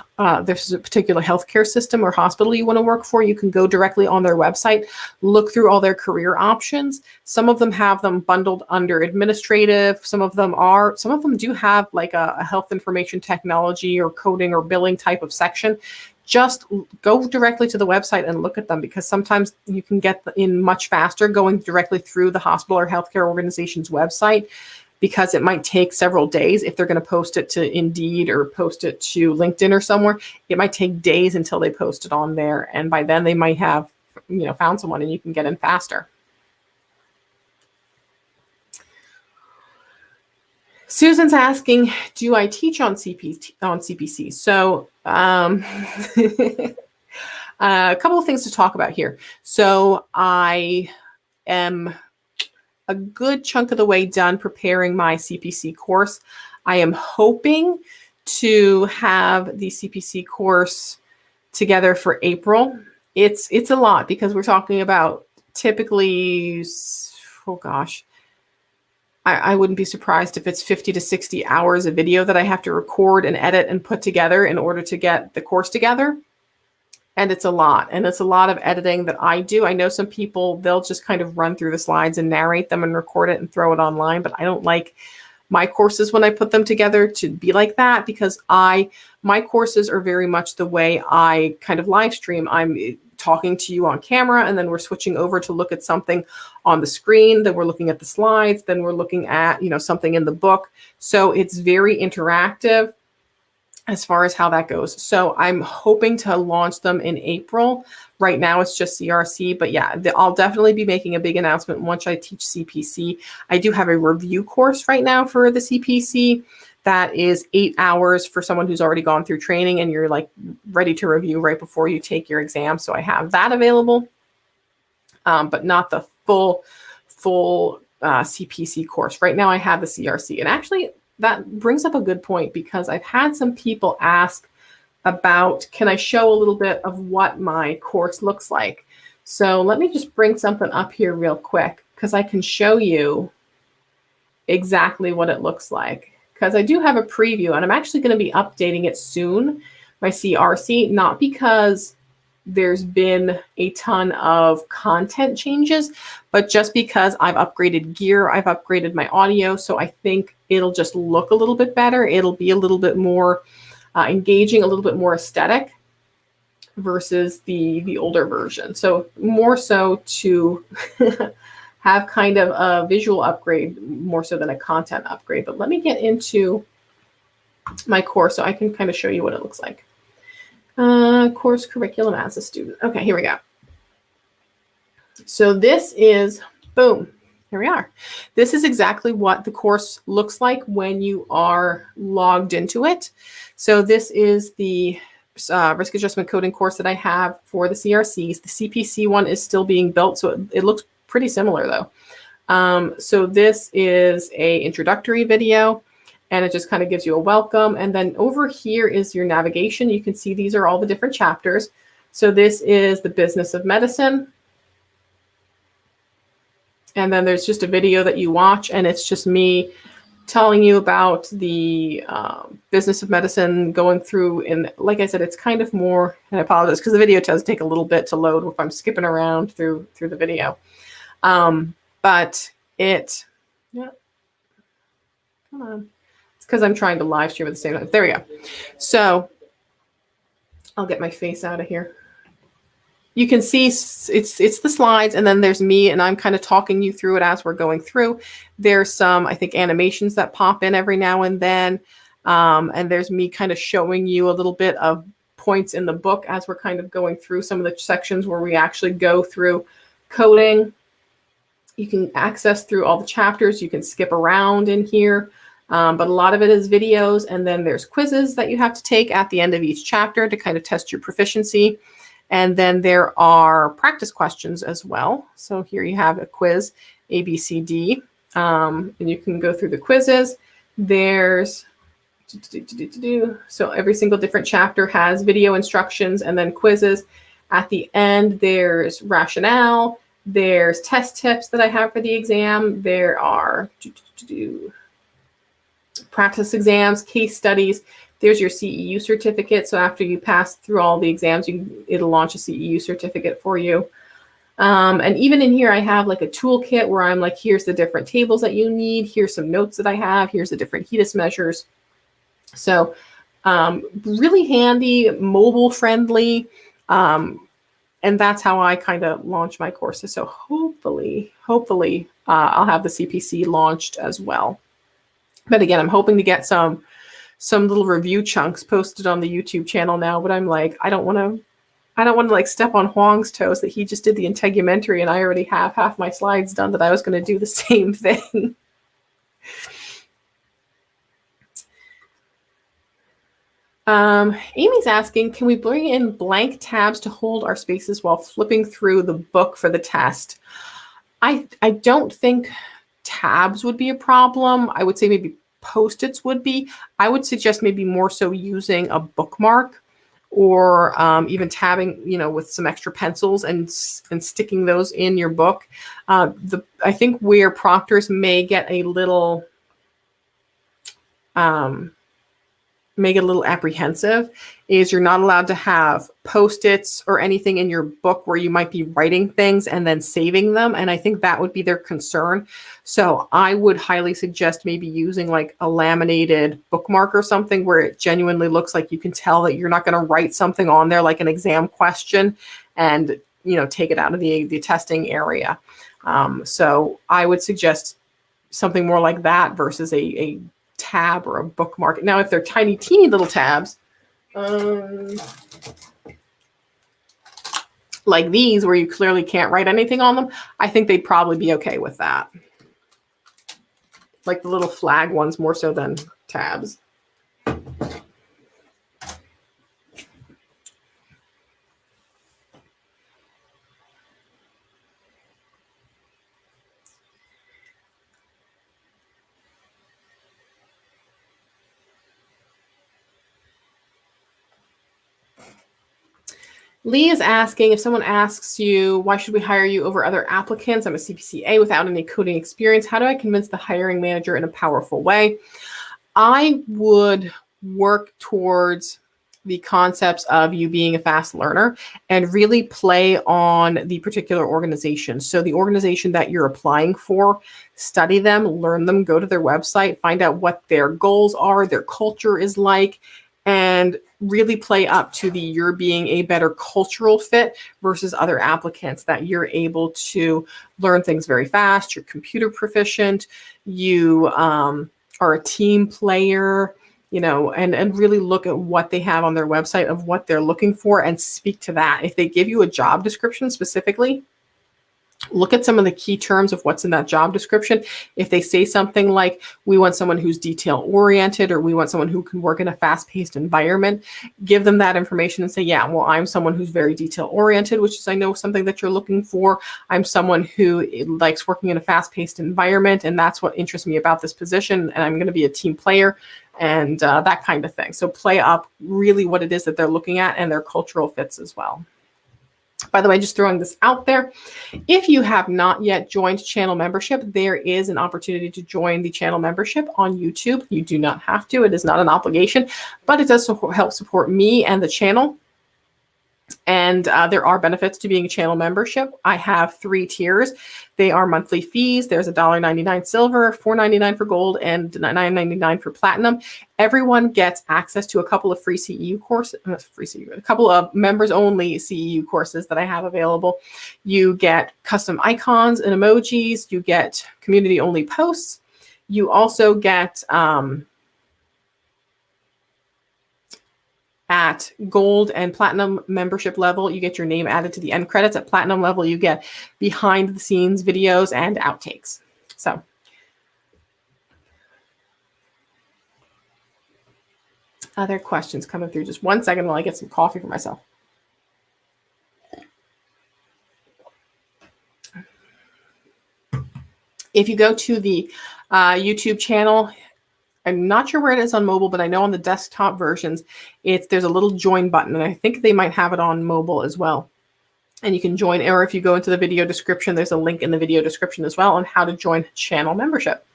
there's a particular healthcare system or hospital you want to work for, you can go directly on their website, look through all their career options. Some of them have them bundled under administrative. Some of them do have like a health information technology or coding or billing type of section. Just go directly to the website and look at them, because sometimes you can get in much faster going directly through the hospital or healthcare organization's website. because it might take several days. If they're going to post it to Indeed or post it to LinkedIn or somewhere, it might take days until they post it on there. And by then they might have, found someone and you can get in faster. Susan's asking, do I teach on CPC? So a couple of things to talk about here. So I am a good chunk of the way done preparing my CPC course. I am hoping to have the CPC course together for April. It's a lot because we're talking about typically, oh gosh, I wouldn't be surprised if it's 50 to 60 hours of video that I have to record and edit and put together in order to get the course together. And it's a lot. And it's a lot of editing that I do. I know some people, they'll just kind of run through the slides and narrate them and record it and throw it online. But I don't like my courses when I put them together to be like that, because my courses are very much the way I kind of live stream. I'm talking to you on camera, and then we're switching over to look at something on the screen, then we're looking at the slides, then we're looking at, something in the book. So it's very interactive as far as how that goes. So I'm hoping to launch them in April. Right now it's just CRC, but yeah, I'll definitely be making a big announcement once I teach CPC. I do have a review course right now for the CPC that is 8 hours for someone who's already gone through training and you're like ready to review right before you take your exam. So I have that available, but not the full CPC course. Right now I have the CRC. And actually that brings up a good point, because I've had some people ask about, can I show a little bit of what my course looks like? So let me just bring something up here real quick, because I can show you exactly what it looks like. Because I do have a preview, and I'm actually going to be updating it soon, my CRC, not because there's been a ton of content changes, but just because I've upgraded gear, I've upgraded my audio. So I think it'll just look a little bit better. It'll be a little bit more engaging, a little bit more aesthetic versus the older version. So more so to have kind of a visual upgrade more so than a content upgrade. But let me get into my course so I can kind of show you what it looks like. Course curriculum as a student. Okay, here we go. So this is, boom, here we are. This is exactly what the course looks like when you are logged into it. So this is the risk adjustment coding course that I have for the CRCs. The CPC one is still being built, so it looks pretty similar though. So this is a introductory video, and it just kind of gives you a welcome. And then over here is your navigation. You can see these are all the different chapters. So this is the business of medicine. And then there's just a video that you watch, and it's just me telling you about the business of medicine, going through. And like I said, it's kind of more, and I apologize because the video does take a little bit to load if I'm skipping around through the video. But it, yeah, come on. It's because I'm trying to live stream at the same time. There we go. So I'll get my face out of here. You can see it's the slides, and then there's me, and I'm kind of talking you through it as we're going through. There's some, I think, animations that pop in every now and then. And there's me kind of showing you a little bit of points in the book as we're kind of going through some of the sections where we actually go through coding. You can access through all the chapters. You can skip around in here. But a lot of it is videos, and then there's quizzes that you have to take at the end of each chapter to kind of test your proficiency. And then there are practice questions as well. So here you have a quiz, A, B, C, D, and you can go through the quizzes. There's, so every single different chapter has video instructions and then quizzes. At the end, there's rationale. There's test tips that I have for the exam. There are practice exams, case studies. There's your CEU certificate. So after you pass through all the exams, it'll launch a CEU certificate for you. And even in here, I have like a toolkit where I'm like, here's the different tables that you need. Here's some notes that I have. Here's the different HEDIS measures. So really handy, mobile friendly. And that's how I kind of launch my courses. So hopefully I'll have the CPC launched as well. But again, I'm hoping to get some little review chunks posted on the YouTube channel now, but I'm like, I don't want to like step on Huang's toes that he just did the integumentary and I already have half my slides done, that I was going to do the same thing. Amy's asking, can we bring in blank tabs to hold our spaces while flipping through the book for the test? I don't think tabs would be a problem. I would say maybe Post-its would be. I would suggest maybe more so using a bookmark, or even tabbing, with some extra pencils and sticking those in your book. I think where proctors may get a little apprehensive is you're not allowed to have Post-its or anything in your book where you might be writing things and then saving them. And I think that would be their concern. So I would highly suggest maybe using like a laminated bookmark or something where it genuinely looks like you can tell that you're not going to write something on there like an exam question and, take it out of the testing area. So I would suggest something more like that versus a tab or a bookmark. Now, if they're tiny, teeny little tabs, like these where you clearly can't write anything on them, I think they'd probably be okay with that. Like the little flag ones more so than tabs. Lee is asking, if someone asks you, why should we hire you over other applicants? I'm a CPCA without any coding experience. How do I convince the hiring manager in a powerful way? I would work towards the concepts of you being a fast learner and really play on the particular organization. So the organization that you're applying for, study them, learn them, go to their website, find out what their goals are, their culture is like, and really play up to you're being a better cultural fit versus other applicants, that you're able to learn things very fast, you're computer proficient, you are a team player, and really look at what they have on their website of what they're looking for and speak to that. If they give you a job description specifically, look at some of the key terms of what's in that job description. If they say something like, we want someone who's detail oriented, or we want someone who can work in a fast-paced environment, give them that information and say, yeah, well, I'm someone who's very detail oriented, which is, I know, something that you're looking for. I'm someone who likes working in a fast-paced environment, and that's what interests me about this position. And I'm going to be a team player, and that kind of thing. So play up really what it is that they're looking at and their cultural fits as well. By the way, just throwing this out there, if you have not yet joined channel membership, there is an opportunity to join the channel membership on YouTube. You do not have to. It is not an obligation, but it does help support me and the channel. And there are benefits to being a channel membership. I have 3 tiers. They are monthly fees. There's $1.99 silver, $4.99 for gold, and $9.99 for platinum. Everyone gets access to a couple of free CEU courses, a couple of members only CEU courses that I have available. You get custom icons and emojis. You get community only posts. You also get at gold and platinum membership level, you get your name added to the end credits. At platinum level, you get behind the scenes videos and outtakes. So other questions coming through. Just 1 second while I get some coffee for myself. If you go to the YouTube channel, I'm not sure where it is on mobile, but I know on the desktop versions, there's a little join button, and I think they might have it on mobile as well. And you can join, or if you go into the video description, there's a link in the video description as well on how to join channel membership.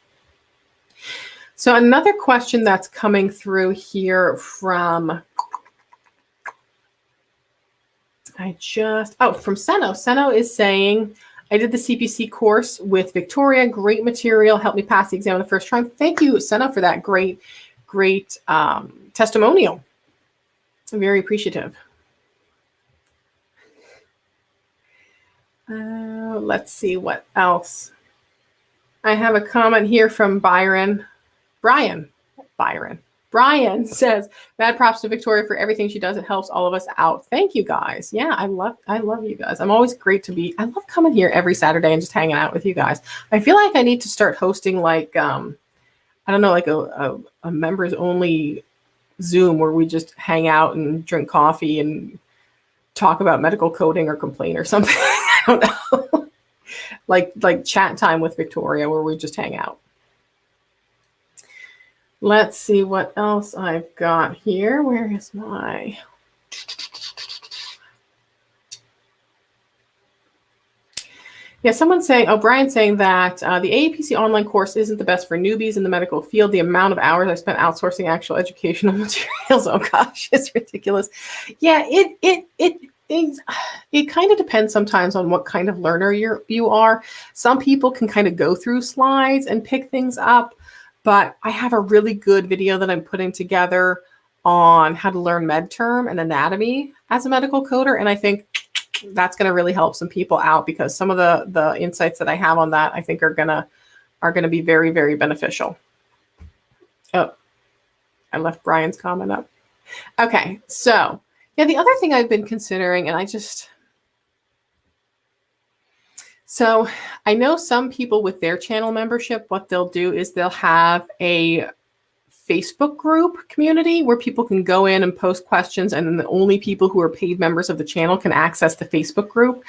So another question that's coming through here from, from Seno. Seno is saying, I did the CPC course with Victoria. Great material. Helped me pass the exam the first try. Thank you, Seno, for that great testimonial. I'm very appreciative. Let's see what else. I have a comment here from Byron. Brian says, mad props to Victoria for everything she does. It helps all of us out. Thank you guys. Yeah, I love you guys. I'm always great to be. I love coming here every Saturday and just hanging out with you guys. I feel like I need to start hosting like I don't know, like a members only Zoom where we just hang out and drink coffee and talk about medical coding or complain or something. I don't know. like chat time with Victoria where we just hang out. Let's see what else I've got here. Where is my... Yeah, someone's saying, Brian's saying that the AAPC online course isn't the best for newbies in the medical field. The amount of hours I spent outsourcing actual educational materials, oh gosh, it's ridiculous. Yeah, it kind of depends sometimes on what kind of learner you are. Some people can kind of go through slides and pick things up. But I have a really good video that I'm putting together on how to learn med term and anatomy as a medical coder. And I think that's going to really help some people out because some of the insights that I have on that, I think are going to be very, very beneficial. Oh, I left Brian's comment up. Okay. So yeah, the other thing I've been considering, and So I know some people with their channel membership, what they'll do is they'll have a Facebook group community where people can go in and post questions, and then the only people who are paid members of the channel can access the Facebook group.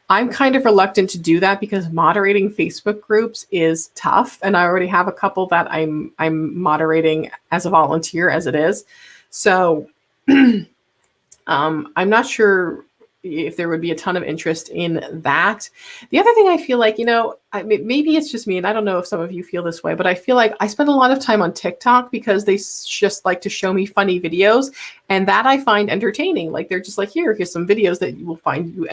I'm kind of reluctant to do that because moderating Facebook groups is tough, and I already have a couple that I'm moderating as a volunteer as it is. So I'm not sure if there would be a ton of interest in that. The other thing I feel like, maybe it's just me, and I don't know if some of you feel this way, but I feel like I spend a lot of time on TikTok because they just like to show me funny videos, and that I find entertaining. Like they're just like, here's some videos that you will find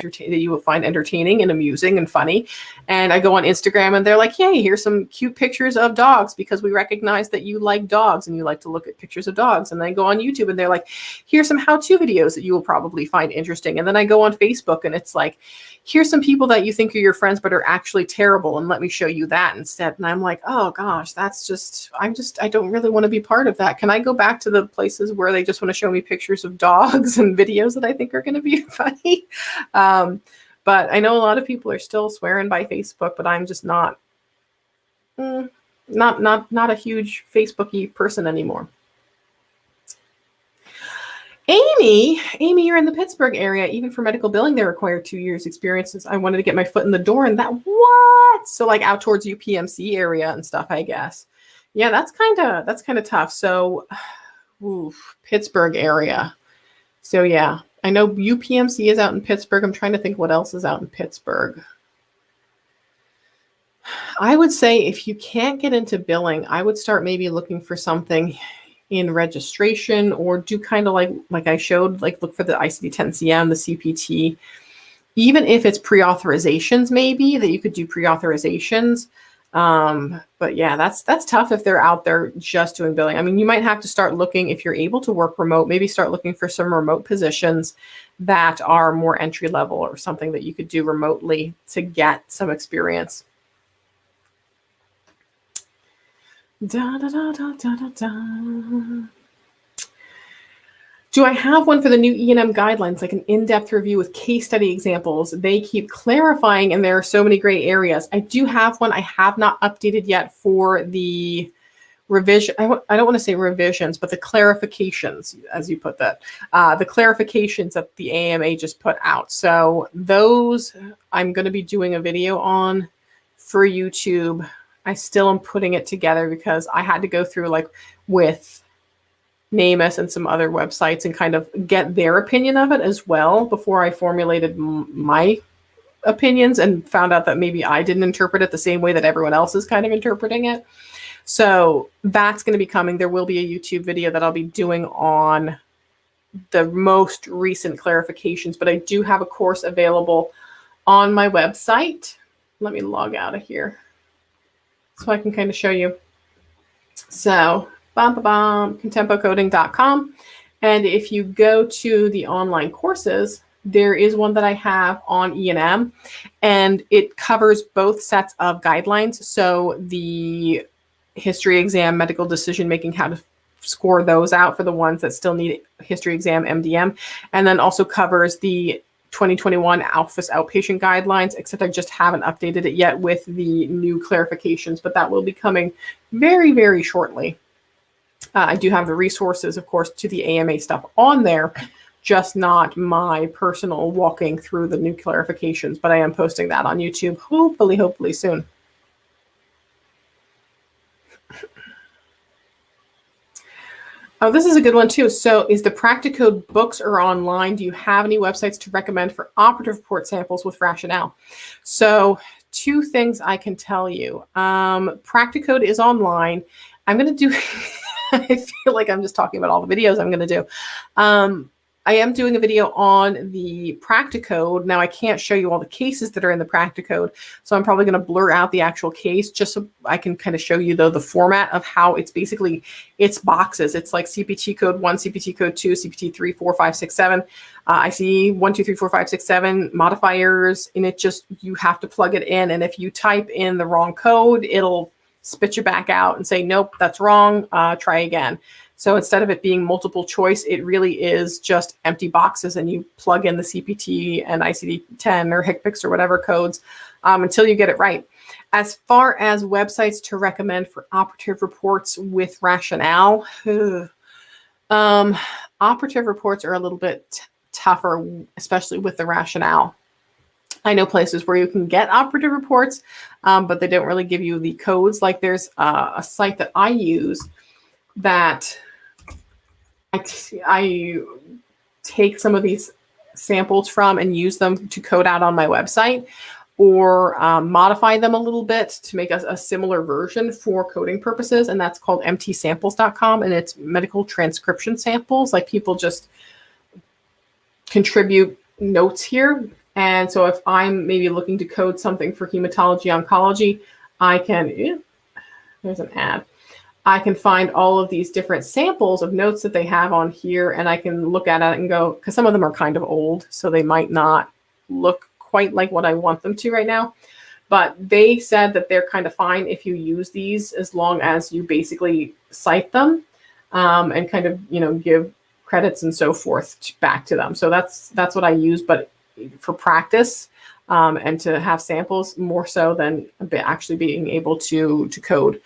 entertaining and amusing and funny. And I go on Instagram and they're like, hey, here's some cute pictures of dogs because we recognize that you like dogs and you like to look at pictures of dogs. And then I go on YouTube and they're like, here's some how-to videos that you will probably find interesting. And then I go on Facebook and it's like, here's some people that you think are your friends but are actually terrible, and let me show you that instead. And I'm like, oh gosh, I don't really want to be part of that. Can I go back to the places where they just want to show me pictures of dogs and videos that I think are going to be funny? But I know a lot of people are still swearing by Facebook, but I'm just not a huge Facebook-y person anymore. Amy, you're in the Pittsburgh area. Even for medical billing, they require 2 years experience. I wanted to get my foot in the door, and what? So like out towards UPMC area and stuff, I guess. Yeah, that's kind of tough. So, Pittsburgh area. So yeah, I know UPMC is out in Pittsburgh. I'm trying to think what else is out in Pittsburgh. I would say if you can't get into billing, I would start maybe looking for something in registration, or do kind of like I showed, like look for the ICD-10-CM, the CPT, even if it's pre-authorizations, maybe that you could do pre-authorizations. But yeah, that's tough if they're out there just doing billing. I mean, you might have to start looking, if you're able to work remote, maybe start looking for some remote positions that are more entry level or something that you could do remotely to get some experience. Da, da, da, da, da, da, da. Do I have one for the new E&M guidelines, like an in-depth review with case study examples? They keep clarifying, and there are so many gray areas. I do have one. I have not updated yet for the revision. I don't want to say revisions, but the clarifications, as you put that, the clarifications that the AMA just put out. So those I'm going to be doing a video on for YouTube. I still am putting it together because I had to go through like with NAMUS and some other websites and kind of get their opinion of it as well before I formulated my opinions and found out that maybe I didn't interpret it the same way that everyone else is kind of interpreting it. So that's going to be coming. There will be a YouTube video that I'll be doing on the most recent clarifications, but I do have a course available on my website. Let me log out of here so I can kind of show you. So contempocoding.com. And if you go to the online courses, there is one that I have on E&M, and it covers both sets of guidelines. So the history exam, medical decision making, how to score those out for the ones that still need history exam, MDM, and then also covers the 2021 ALPHA's outpatient guidelines, except I just haven't updated it yet with the new clarifications, but that will be coming very, very shortly. I do have the resources, of course, to the AMA stuff on there, just not my personal walking through the new clarifications, but I am posting that on YouTube, hopefully soon. Oh, this is a good one too. So is the Practicode books or online? Do you have any websites to recommend for operative report samples with rationale? So 2 things I can tell you. Practicode is online. I'm going to do, I feel like I'm just talking about all the videos I'm going to do. I am doing a video on the Practicode. Now I can't show you all the cases that are in the Practicode, so I'm probably going to blur out the actual case just so I can kind of show you though the format of how it's basically, it's boxes. It's like CPT code 1, CPT code 2, CPT 3, 4, 5, 6, 7. I see 1, 2, 3, 4, 5, 6, 7 modifiers, and it just, you have to plug it in. And if you type in the wrong code, it'll spit you back out and say, nope, that's wrong. Try again. So instead of it being multiple choice, it really is just empty boxes, and you plug in the CPT and ICD-10 or HCPCS or whatever codes until you get it right. As far as websites to recommend for operative reports with rationale, operative reports are a little bit tougher, especially with the rationale. I know places where you can get operative reports, but they don't really give you the codes. Like there's a site that I use that I take some of these samples from and use them to code out on my website, or modify them a little bit to make a similar version for coding purposes. And that's called mtsamples.com. And it's medical transcription samples. Like people just contribute notes here. And so if I'm maybe looking to code something for hematology oncology, I can, there's an ad. I can find all of these different samples of notes that they have on here, and I can look at it and go, because some of them are kind of old, so they might not look quite like what I want them to right now. But they said that they're kind of fine if you use these, as long as you basically cite them and kind of, give credits and so forth back to them. So that's what I use, but for practice and to have samples more so than actually being able to code.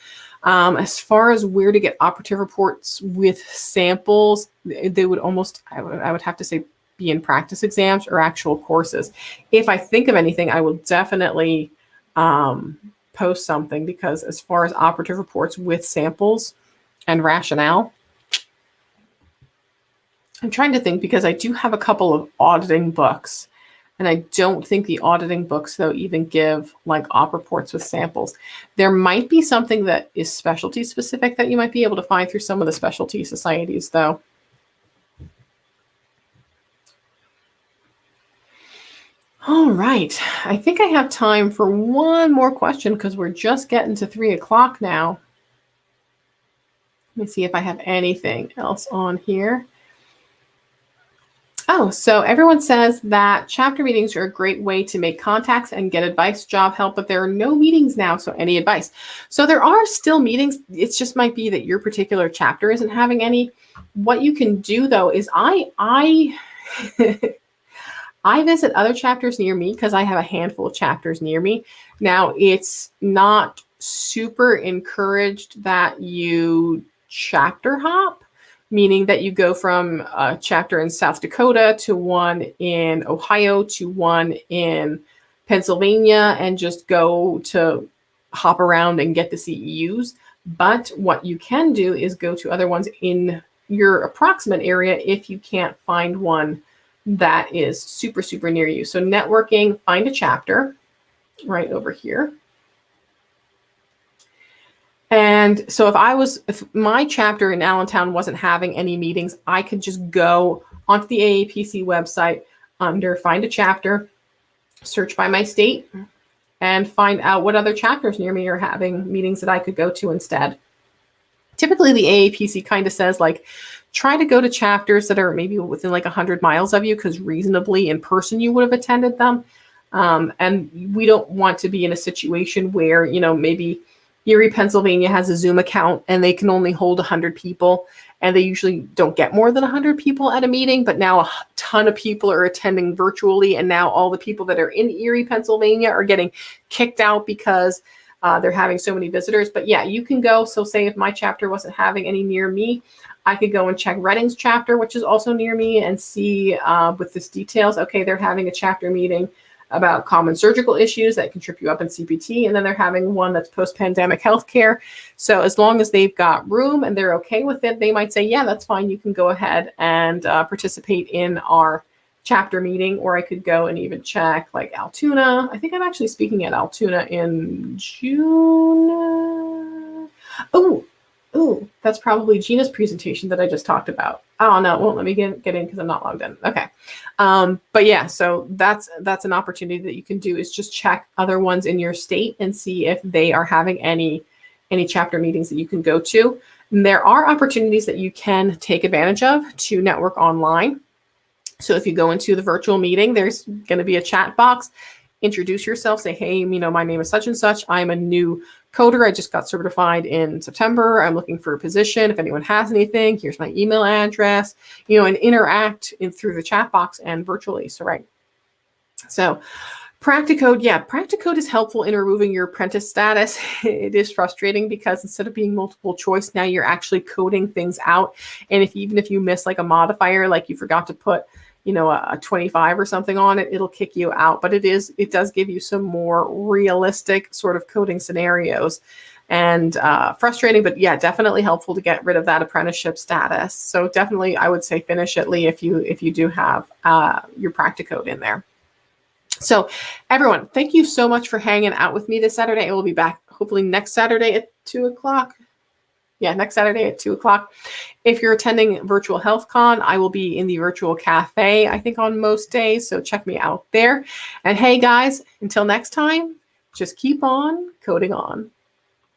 As far as where to get operative reports with samples, they would almost, I would have to say, be in practice exams or actual courses. If I think of anything, I will definitely post something, because as far as operative reports with samples and rationale, I'm trying to think, because I do have a couple of auditing books. And I don't think the auditing books, though, even give like op reports with samples. There might be something that is specialty specific that you might be able to find through some of the specialty societies, though. All right. I think I have time for one more question, because we're just getting to 3 o'clock now. Let me see if I have anything else on here. Oh, so everyone says that chapter meetings are a great way to make contacts and get advice, job help, but there are no meetings now, so any advice? So there are still meetings. It just might be that your particular chapter isn't having any. What you can do, though, is I visit other chapters near me, because I have a handful of chapters near me. Now, it's not super encouraged that you chapter hop, meaning that you go from a chapter in South Dakota to one in Ohio to one in Pennsylvania and just go to hop around and get the CEUs. But what you can do is go to other ones in your approximate area if you can't find one that is super, super near you. So networking, find a chapter right over here. And so if my chapter in Allentown wasn't having any meetings, I could just go onto the AAPC website under find a chapter, search by my state, and find out what other chapters near me are having meetings that I could go to instead. Typically, the AAPC kind of says, like, try to go to chapters that are maybe within like 100 miles of you, because reasonably in person you would have attended them. And we don't want to be in a situation where, maybe Erie, Pennsylvania has a Zoom account and they can only hold 100 people. And they usually don't get more than 100 people at a meeting, but now a ton of people are attending virtually. And now all the people that are in Erie, Pennsylvania are getting kicked out because they're having so many visitors. But yeah, you can go. So say if my chapter wasn't having any near me, I could go and check Reading's chapter, which is also near me, and see with this details, okay, they're having a chapter meeting about common surgical issues that can trip you up in CPT. And then they're having one that's post-pandemic healthcare. So as long as they've got room and they're okay with it, they might say, yeah, that's fine. You can go ahead and participate in our chapter meeting. Or I could go and even check like Altoona. I think I'm actually speaking at Altoona in June. Oh, that's probably Gina's presentation that I just talked about. Oh, no, it won't let me get in because I'm not logged in. Okay. But yeah, so that's an opportunity that you can do, is just check other ones in your state and see if they are having any chapter meetings that you can go to. And there are opportunities that you can take advantage of to network online. So if you go into the virtual meeting, there's going to be a chat box. Introduce yourself, say, hey, my name is such and such. I'm a new coder. I just got certified in September. I'm looking for a position. If anyone has anything, here's my email address, and interact through the chat box and virtually. So, right. So Practicode, yeah, Practicode is helpful in removing your apprentice status. It is frustrating because instead of being multiple choice, now you're actually coding things out. And even if you miss like a modifier, like you forgot to put a 25 or something on it, it'll kick you out. But it does give you some more realistic sort of coding scenarios, and frustrating, but yeah, definitely helpful to get rid of that apprenticeship status. So definitely, I would say finish it, Lee, if you do have your Practicode in there. So everyone, thank you so much for hanging out with me this Saturday. I will be back hopefully next Saturday at 2 o'clock. Yeah, next Saturday at 2 o'clock. If you're attending Virtual Health Con, I will be in the virtual cafe, I think, on most days. So check me out there. And hey, guys, until next time, just keep on coding on.